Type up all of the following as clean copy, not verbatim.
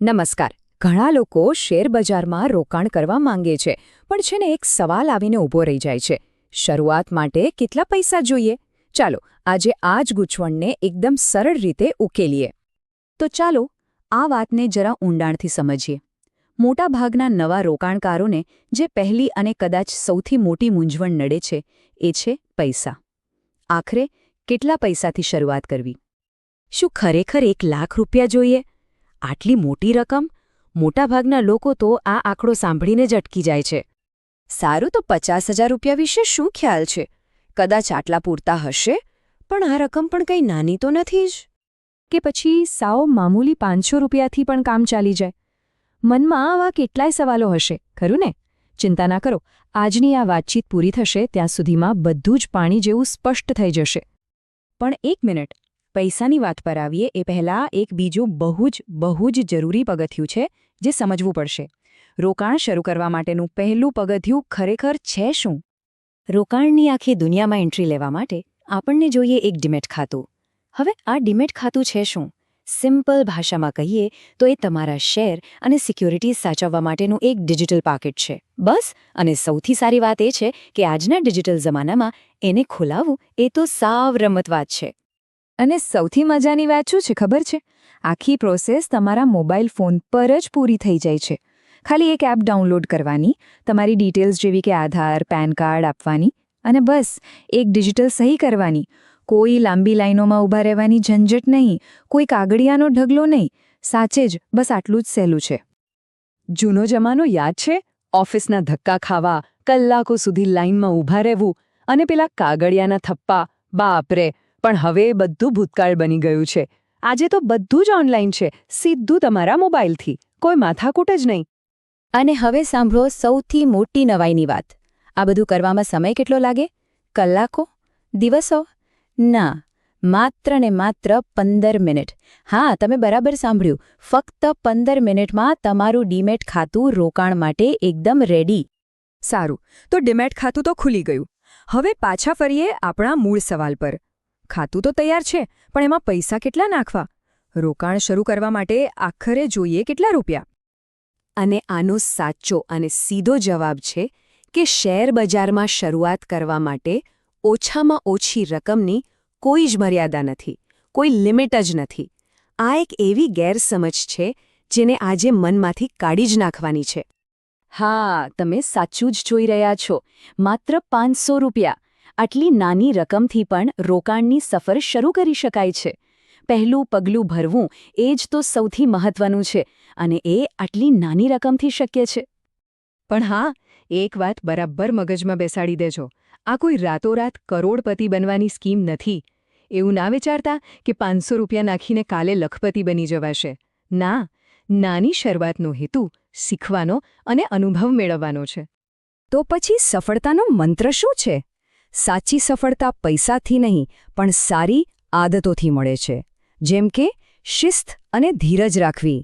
નમસ્કાર. ઘણા લોકો શેરબજારમાં રોકાણ કરવા માંગે છે, પણ છે ને એક સવાલ આવીને ઊભો રહી જાય છે. શરૂઆત માટે કેટલા પૈસા જોઈએ? ચાલો આજે આ જ ગૂંચવણને એકદમ સરળ રીતે ઉકેલીએ. તો ચાલો આ વાતને જરા ઊંડાણથી સમજીએ. મોટાભાગના નવા રોકાણકારોને જે પહેલી અને કદાચ સૌથી મોટી મૂંઝવણ નડે છે એ છે પૈસા. આખરે કેટલા પૈસાથી શરૂઆત કરવી? શું ખરેખર 1 લાખ રૂપિયા જોઈએ? આટલી મોટી રકમ? મોટાભાગના લોકો તો આ આંકડો સાંભળીને જ અટકી જાય છે. સારું, તો 50,000 રૂપિયા વિશે શું ખ્યાલ છે? કદાચ આટલા પૂરતા હશે, પણ આ રકમ પણ કંઈ નાની તો નથી જ. કે પછી સાવ મામૂલી 500 રૂપિયાથી પણ કામ ચાલી જાય? મનમાં આવા કેટલાય સવાલો હશે, ખરું ને? ચિંતા ના કરો, આજની આ વાતચીત પૂરી થશે ત્યાં સુધીમાં બધું જ પાણી જેવું સ્પષ્ટ થઈ જશે. પણ એક મિનિટ, પૈસાની વાત પર આવીએ એ પહેલાં એક બીજું બહુ જ જરૂરી પગથિયું છે જે સમજવું પડશે. રોકાણ શરૂ કરવા માટેનું પહેલું પગથિયું ખરેખર છે શું? રોકાણની આખી દુનિયામાં એન્ટ્રી લેવા માટે આપણને જોઈએ એક ડીમેટ ખાતું. હવે આ ડીમેટ ખાતું છે શું? સિમ્પલ ભાષામાં કહીએ તો એ તમારા શેર અને સિક્યોરિટીઝ સાચવવા માટેનું એક ડિજિટલ પાકીટ છે. બસ. અને સૌથી સારી વાત એ છે કે આજના ડિજિટલ જમાનામાં એને ખોલાવવું એ તો સાવ રમત વાત છે. અને સૌથી મજાની વાત શું છે ખબર છે? આખી પ્રોસેસ તમારા મોબાઈલ ફોન પર જ પૂરી થઈ જાય છે. ખાલી એક એપ ડાઉનલોડ કરવાની, તમારી ડિટેલ્સ જેવી કે આધાર, પેન કાર્ડ આપવાની અને બસ એક ડિજિટલ સહી કરવાની. કોઈ લાંબી લાઈનોમાં ઊભા રહેવાની ઝંઝટ નહીં, કોઈ કાગળિયાનો ઢગલો નહીં. સાચે જ બસ આટલું જ સહેલું છે. જૂનો જમાનો યાદ છે? ઓફિસના ધક્કા ખાવા, કલાકો સુધી લાઈનમાં ઊભા રહેવું અને પેલા કાગળિયાના થપ્પા. બાપરે! પણ હવે એ બધું ભૂતકાળ બની ગયું છે. આજે તો બધું જ ઓનલાઈન છે, સીધું તમારા મોબાઈલથી. કોઈ માથાકૂટ જ નહીં. અને હવે સાંભળો સૌથી મોટી નવાઈની વાત. આ બધું કરવામાં સમય કેટલો લાગે? કલાકો? દિવસો? ના, માત્ર ને માત્ર 15 મિનિટ. હા, તમે બરાબર સાંભળ્યું. ફક્ત 15 મિનિટમાં તમારું ડીમેટ ખાતું રોકાણ માટે એકદમ રેડી. સારું, તો ડીમેટ ખાતું તો ખુલી ગયું. હવે પાછા ફરીએ આપણા મૂળ સવાલ પર. ખાતું તો તૈયાર છે, પણ એમાં પૈસા કેટલા નાખવા? રોકાણ શરૂ કરવા માટે આખરે જોઈએ કેટલા રૂપિયા? અને આનો સાચો અને સીધો જવાબ છે કે શેર બજારમાં શરૂઆત કરવા માટે ઓછામાં ઓછી રકમની કોઈ જ મર્યાદા નથી, કોઈ લિમિટ જ નથી. આ એક એવી ગેરસમજ છે જેને આજે મનમાંથી કાઢી જ નાખવાની છે. હા, તમે સાચું જ જોઈ રહ્યા છો. માત્ર 500 રૂપિયા. આટલી નાની રકમથી પણ રોકાણની સફર શરૂ કરી શકાય છે. પહેલું પગલું ભરવું એ જ તો સૌથી મહત્વનું છે, અને એ આટલી નાની રકમથી શક્ય છે. પણ હા, એક વાત બરાબર મગજમાં બેસાડી દેજો. આ કોઈ રાતોરાત કરોડપતિ બનવાની સ્કીમ નથી. એવું ના વિચારતા કે 500 રૂપિયા નાખીને કાલે લખપતિ બની જવાશે. ના, નાની શરૂઆતનો હેતુ શીખવાનો અને અનુભવ મેળવવાનો છે. તો પછી સફળતાનો મંત્ર શું છે? સાચી સફળતા પૈસાથી નહીં, પણ સારી આદતોથી મળે છે. જેમ કે શિસ્ત અને ધીરજ રાખવી,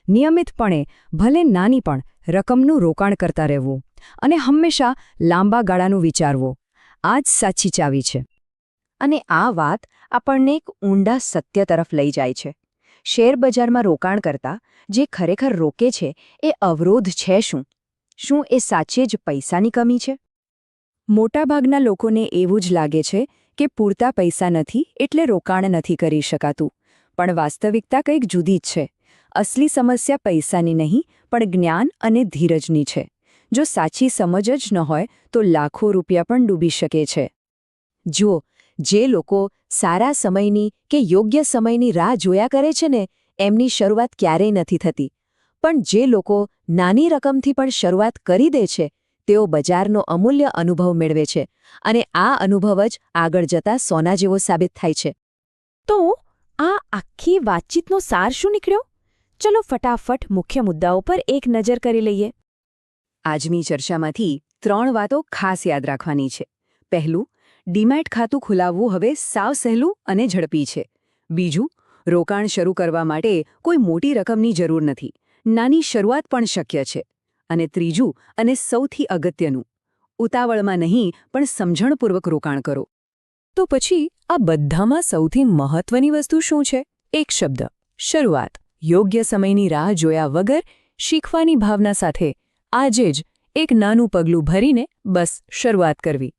નિયમિતપણે ભલે નાની પણ રકમનું રોકાણ કરતા રહેવું અને હંમેશા લાંબા ગાળાનું વિચારવું. આ જ સાચી ચાવી છે. અને આ વાત આપણને એક ઊંડા સત્ય તરફ લઈ જાય છે. શેરબજારમાં રોકાણ કરતા જે ખરેખર રોકે છે એ અવરોધ છે શું? શું એ સાચે જ પૈસાની કમી છે? મોટાભાગના લોકોને એવું જ લાગે છે કે પૂરતા પૈસા નથી એટલે રોકાણ નથી કરી શકાતું. પણ વાસ્તવિકતા કંઈક જુદી જ છે. અસલી સમસ્યા પૈસાની નહીં, પણ જ્ઞાન અને ધીરજની છે. જો સાચી સમજ જ ન હોય તો લાખો રૂપિયા પણ ડૂબી શકે છે. જુઓ, જે લોકો સારા સમયની કે યોગ્ય સમયની રાહ જોયા કરે છે ને, એમની શરૂઆત ક્યારેય નથી થતી. પણ જે લોકો નાની રકમથી પણ શરૂઆત કરી દે છે, તેઓ બજારનો અમૂલ્ય અનુભવ મેળવે છે, અને આ અનુભવ જ આગળ જતા સોના જેવો સાબિત થાય છે. તો આ આખી વાતચીતનો સાર શું નીકળ્યો? ચલો ફટાફટ મુખ્ય મુદ્દાઓ પર એક નજર કરી લઈએ. આજની ચર્ચામાંથી 3 વાતો ખાસ યાદ રાખવાની છે. પહેલું, ડીમેટ ખાતું ખોલાવવું હવે સાવ સહેલું અને ઝડપી છે. બીજું, રોકાણ શરૂ કરવા માટે કોઈ મોટી રકમની જરૂર નથી, નાની શરૂઆત પણ શક્ય છે. અને ત્રીજું અને સૌથી અગત્યનું, ઉતાવળમાં નહીં પણ સમજણપૂર્વક રોકાણ કરો. તો પછી આ બધામાં સૌથી મહત્વની વસ્તુ શું છે? એક શબ્દ: શરૂઆત. યોગ્ય સમયની રાહ જોયા વગર શીખવાની ભાવના સાથે આજે જ એક નાનું પગલું ભરીને બસ શરૂઆત કરવી.